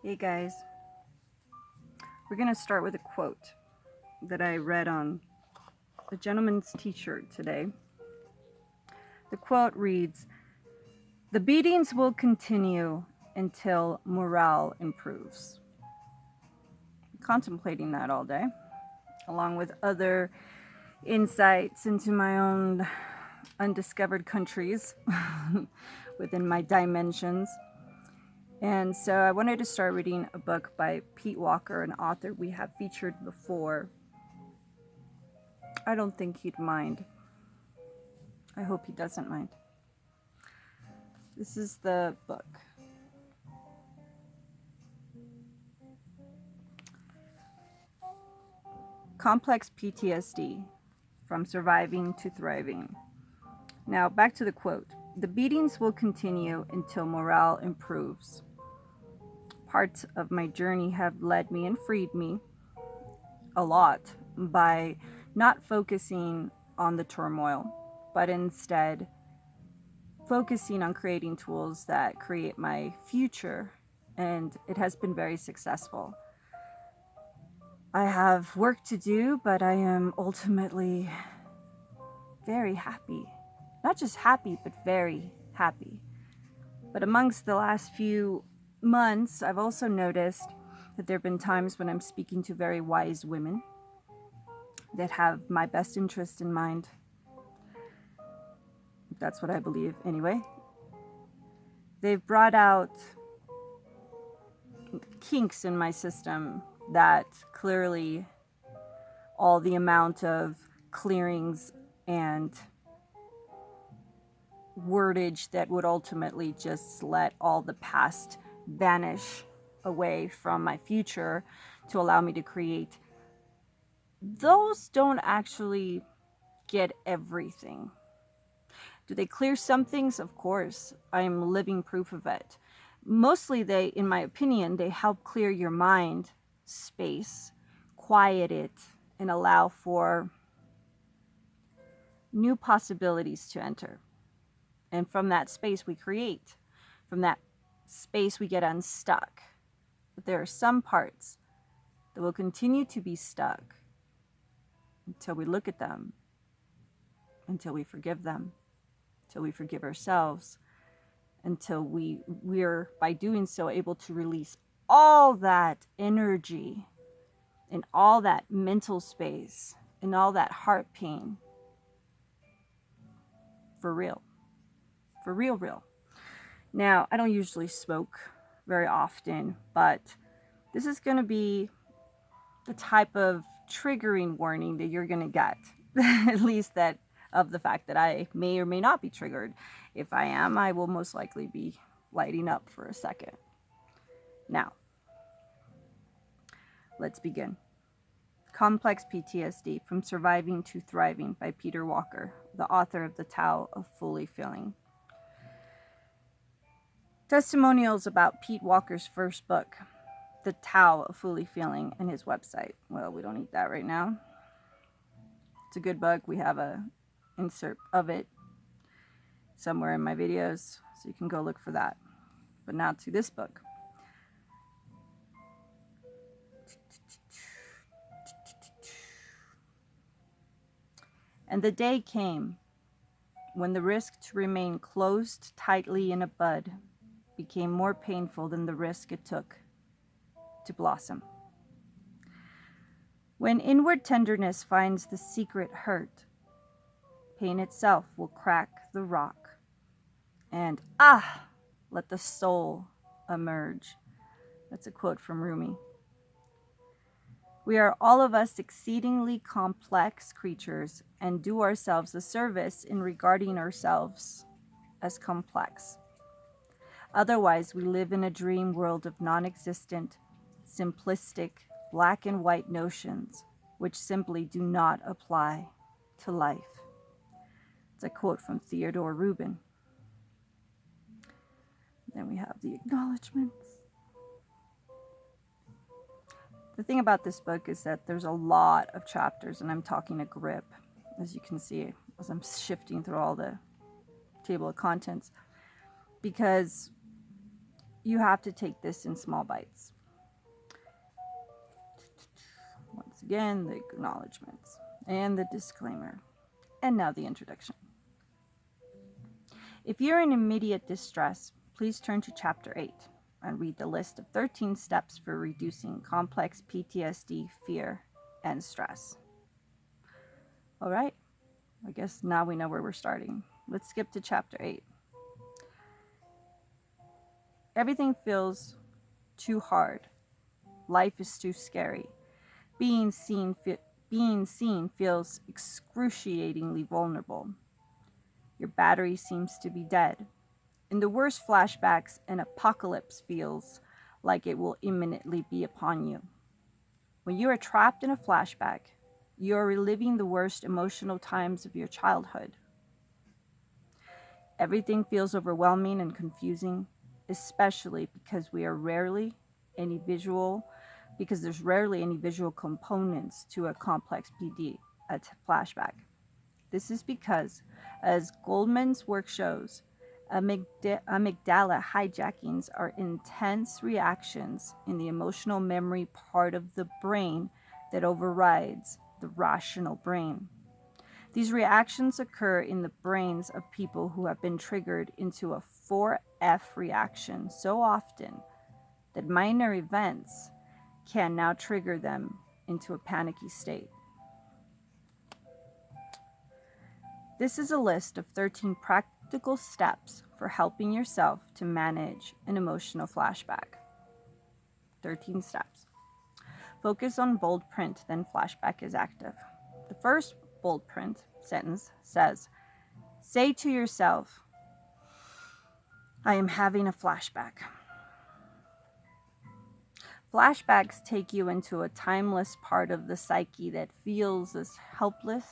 Hey guys, we're going to start with a quote that I read on a gentleman's t shirt today. The quote reads, "The beatings will continue until morale improves." Contemplating that all day, along with other insights into my own undiscovered countries within my dimensions. And so I wanted to start reading a book by Pete Walker, an author we have featured before. I don't think he'd mind. I hope he doesn't mind. This is the book. Complex PTSD, From Surviving to Thriving. Now, back to the quote. The beatings will continue until morale improves. Parts of my journey have led me and freed me a lot by not focusing on the turmoil, but instead focusing on creating tools that create my future. And it has been very successful. I have work to do, but I am ultimately very happy. Not just happy, but very happy. But amongst the last few months, I've also noticed that there have been times when I'm speaking to very wise women that have my best interest in mind. That's what I believe, anyway. They've brought out kinks in my system that clearly all the amount of clearings and wordage that would ultimately just let all the past vanish away from my future to allow me to create, those don't actually get everything. Do they clear some things? Of course. I'm living proof of it. Mostly they, in my opinion, they help clear your mind space, quiet it, and allow for new possibilities to enter. And from that space we create. From that space we get unstuck. But there are some parts that will continue to be stuck until we look at them, until we forgive them, until we forgive ourselves, until we're, by doing so, able to release all that energy and all that mental space and all that heart pain for real. For real, real. Now, I don't usually smoke very often, but this is going to be the type of triggering warning that you're going to get. At least that of the fact that I may or may not be triggered. If I am, I will most likely be lighting up for a second. Now, let's begin. Complex PTSD, From Surviving to Thriving by Peter Walker, the author of The Tao of Fully Feeling. Testimonials about Pete Walker's first book, The Tao of Fully Feeling, and his website. Well, we don't need that right now. It's a good book. We have a insert of it somewhere in my videos, so you can go look for that. But now to this book. And the day came when the risk to remain closed tightly in a bud became more painful than the risk it took to blossom. When inward tenderness finds the secret hurt, pain itself will crack the rock, and let the soul emerge. That's a quote from Rumi. We are all of us exceedingly complex creatures and do ourselves a service in regarding ourselves as complex. Otherwise, we live in a dream world of non-existent, simplistic, black and white notions which simply do not apply to life. It's a quote from Theodore Rubin. Then we have the acknowledgments. The thing about this book is that there's a lot of chapters, and I'm talking a grip, as you can see, as I'm shifting through all the table of contents, because you have to take this in small bites. Once again, the acknowledgments and the disclaimer. And now the introduction. If you're in immediate distress, please turn to Chapter 8 and read the list of 13 steps for reducing complex PTSD, fear, and stress. All right, I guess now we know where we're starting. Let's skip to Chapter 8. Everything feels too hard. Life is too scary. Being seen feels excruciatingly vulnerable. Your battery seems to be dead. In the worst flashbacks, an apocalypse feels like it will imminently be upon you. When you are trapped in a flashback, you are reliving the worst emotional times of your childhood. Everything feels overwhelming and confusing, especially because there's rarely any visual components to a complex PD, a flashback. This is because, as Goldman's work shows, amygdala hijackings are intense reactions in the emotional memory part of the brain that overrides the rational brain. These reactions occur in the brains of people who have been triggered into a 4F reaction so often that minor events can now trigger them into a panicky state. This is a list of 13 practical steps for helping yourself to manage an emotional flashback. 13 steps. Focus on bold print, then flashback is active. The first bold print sentence says, say to yourself, I am having a flashback. Flashbacks take you into a timeless part of the psyche that feels as helpless,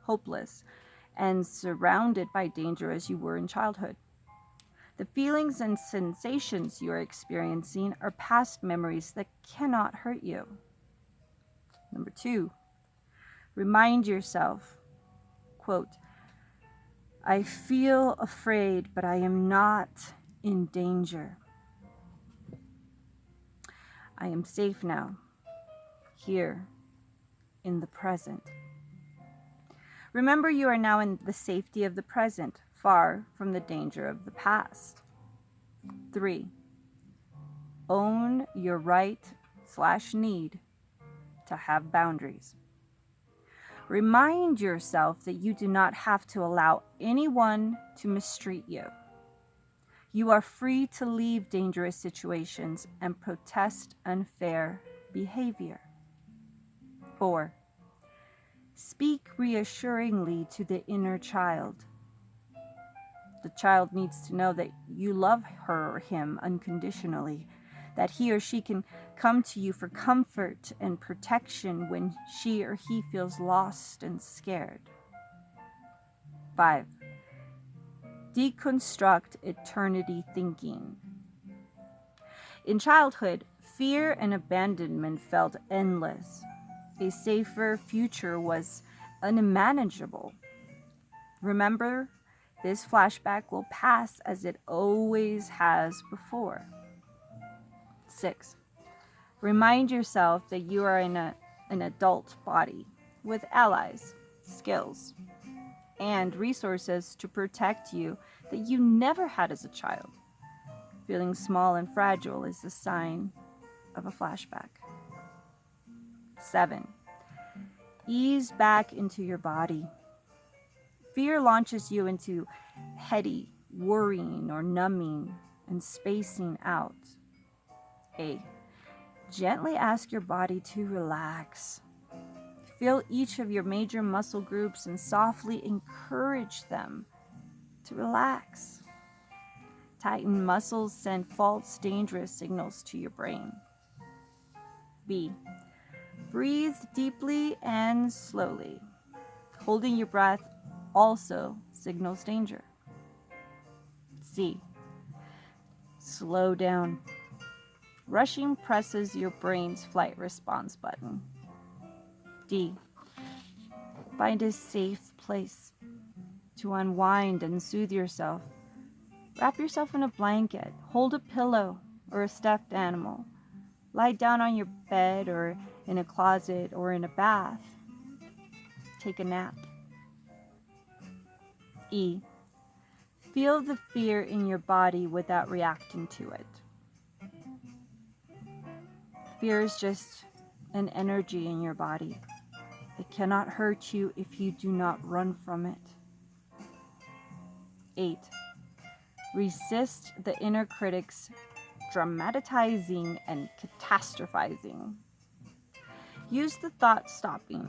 hopeless, and surrounded by danger as you were in childhood. The feelings and sensations you are experiencing are past memories that cannot hurt you. Number 2, remind yourself, quote, I feel afraid, but I am not in danger. I am safe now, here, in the present. Remember, you are now in the safety of the present, far from the danger of the past. 3, own your right/need to have boundaries. Remind yourself that you do not have to allow anyone to mistreat you. You are free to leave dangerous situations and protest unfair behavior. 4, speak reassuringly to the inner child. The child needs to know that you love her or him unconditionally, that he or she can come to you for comfort and protection when she or he feels lost and scared. 5, deconstruct eternity thinking. In childhood, fear and abandonment felt endless. A safer future was unmanageable. Remember, this flashback will pass as it always has before. 6, remind yourself that you are in an adult body with allies, skills, and resources to protect you that you never had as a child. Feeling small and fragile is a sign of a flashback. 7, ease back into your body. Fear launches you into heady worrying or numbing and spacing out. 8, gently ask your body to relax. Feel each of your major muscle groups and softly encourage them to relax. Tightened muscles send false, dangerous signals to your brain. B, breathe deeply and slowly. Holding your breath also signals danger. C, slow down. Rushing presses your brain's flight response button. D, find a safe place to unwind and soothe yourself. Wrap yourself in a blanket, hold a pillow, or a stuffed animal. Lie down on your bed or in a closet or in a bath. Take a nap. E. Feel the fear in your body without reacting to it. Fear is just an energy in your body. It cannot hurt you if you do not run from it. 8. Resist the inner critics dramatizing and catastrophizing. Use thought stopping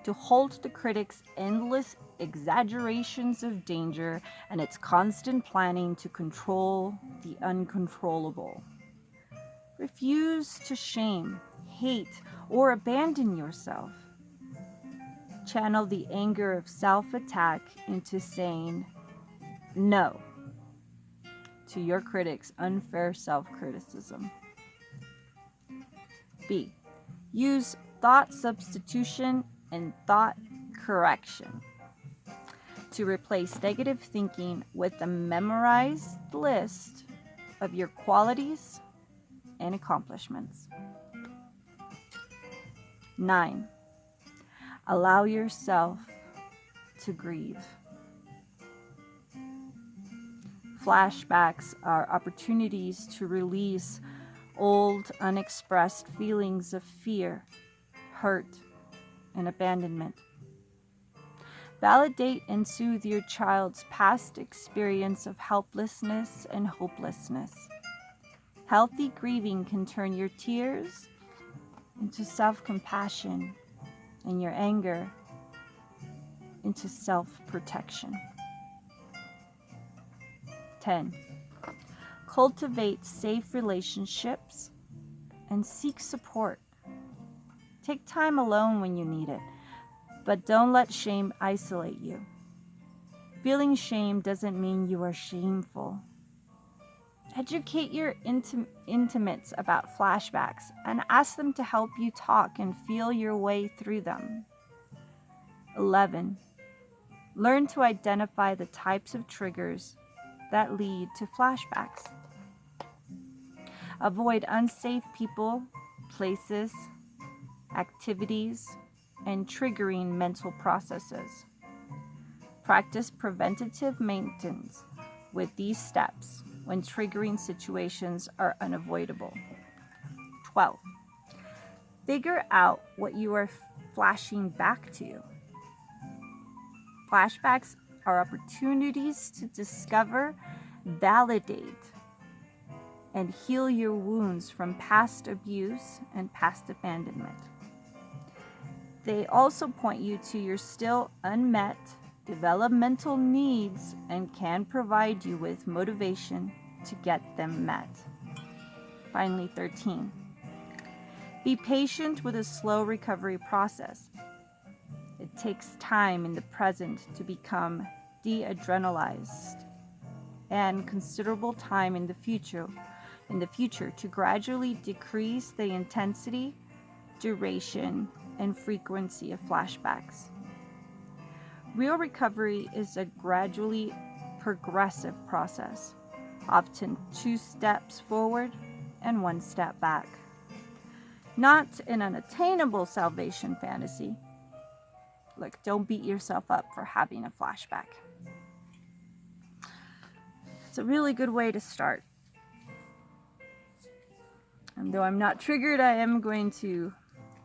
to halt the critics' endless exaggerations of danger and its constant planning to control the uncontrollable. Refuse to shame, hate, or abandon yourself. Channel the anger of self-attack into saying no to your critics' unfair self-criticism. B. Use thought substitution and thought correction to replace negative thinking with a memorized list of your qualities and accomplishments. 9. Allow yourself to grieve. Flashbacks are opportunities to release old, unexpressed feelings of fear, hurt, and abandonment. Validate and soothe your child's past experience of helplessness and hopelessness. Healthy grieving can turn your tears into self-compassion and your anger into self-protection. 10. Cultivate safe relationships and seek support. Take time alone when you need it, but don't let shame isolate you. Feeling shame doesn't mean you are shameful. Educate your intimates about flashbacks and ask them to help you talk and feel your way through them. 11. Learn to identify the types of triggers that lead to flashbacks. Avoid unsafe people, places, activities, and triggering mental processes. Practice preventative maintenance with these steps when triggering situations are unavoidable. 12. Figure out what you are flashing back to. Flashbacks are opportunities to discover, validate, and heal your wounds from past abuse and past abandonment. They also point you to your still unmet developmental needs and can provide you with motivation to get them met. Finally, 13. Be patient with a slow recovery process. It takes time in the present to become de-adrenalized and considerable time in the future to gradually decrease the intensity, duration, and frequency of flashbacks. Real recovery is a gradually progressive process, often 2 steps forward and 1 step back. Not an unattainable salvation fantasy. Look, don't beat yourself up for having a flashback. It's a really good way to start. And though I'm not triggered, I am going to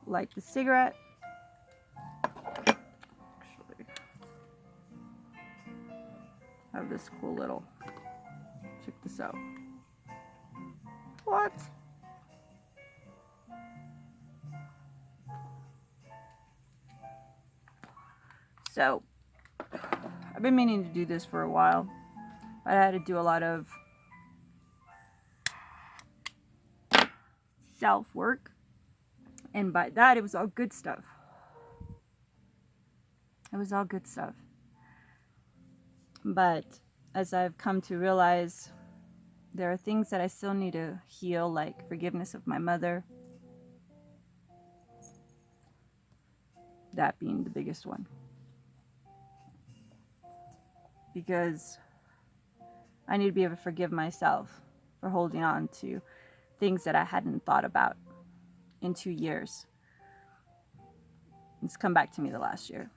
light the cigarette. Actually, I have this cool little, check this out. What? So, I've been meaning to do this for a while, but I had to do a lot of self-work, and by that, it was all good stuff. It was all good stuff. But as I've come to realize, there are things that I still need to heal, like forgiveness of my mother. That being the biggest one. Because I need to be able to forgive myself for holding on to things that I hadn't thought about in 2 years. It's come back to me the last year.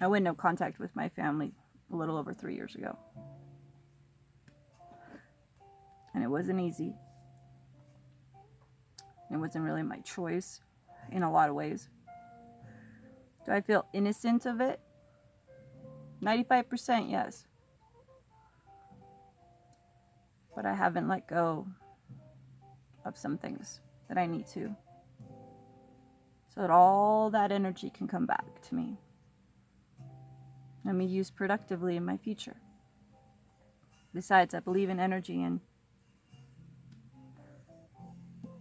I went no contact with my family a little over 3 years ago. And it wasn't easy. It wasn't really my choice in a lot of ways. Do I feel innocent of it? 95% yes. But I haven't let go of some things that I need to, so that all that energy can come back to me and be used productively in my future. Besides, I believe in energy, and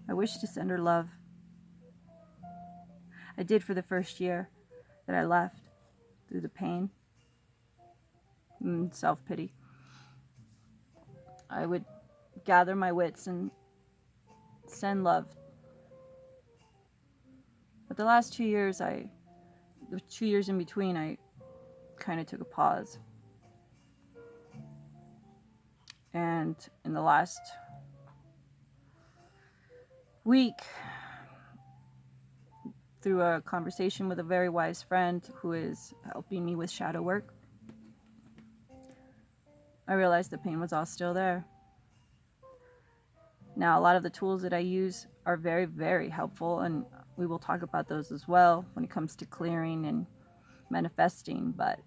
I wish to send her love. I did for the first year that I left, through the pain and self-pity. I would gather my wits and send love. But the last 2 years, the 2 years in between, I kind of took a pause. And in the last week, through a conversation with a very wise friend who is helping me with shadow work, I realized the pain was all still there. Now, a lot of the tools that I use are very, very helpful, and we will talk about those as well when it comes to clearing and manifesting, but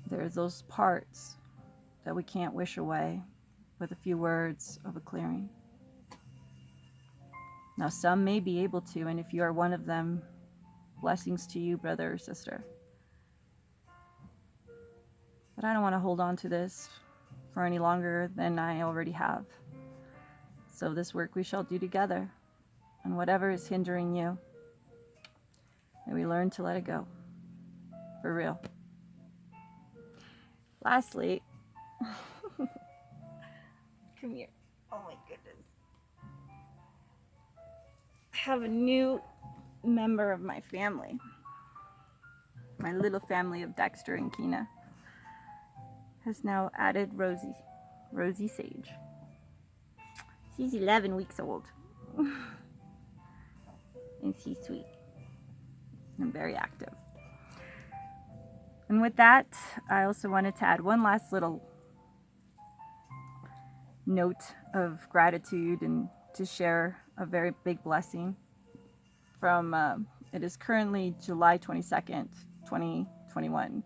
there's those parts that we can't wish away with a few words of a clearing. Now, some may be able to, and if you are one of them, blessings to you, brother or sister. But I don't want to hold on to this for any longer than I already have. So this work we shall do together, and whatever is hindering you, may we learn to let it go, for real. Lastly, come here. Oh my goodness. I have a new member of my family. My little family of Dexter and Kina has now added Rosie Sage. She's 11 weeks old. And she's sweet and very active. And with that, I also wanted to add one last little note of gratitude and to share a very big blessing from, it is currently July 22nd, 2021.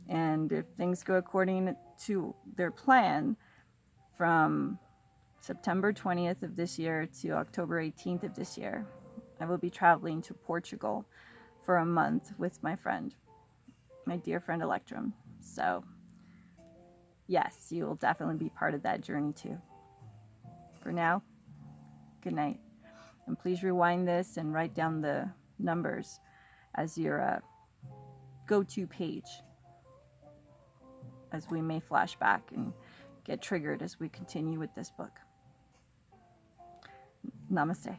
And if things go according to their plan, from September 20th of this year to October 18th of this year, I will be traveling to Portugal for a month with my friend, my dear friend Electrum. So yes, you will definitely be part of that journey too. For now, good night. And please rewind this and write down the numbers as your go-to page, as we may flash back and get triggered as we continue with this book. Namaste.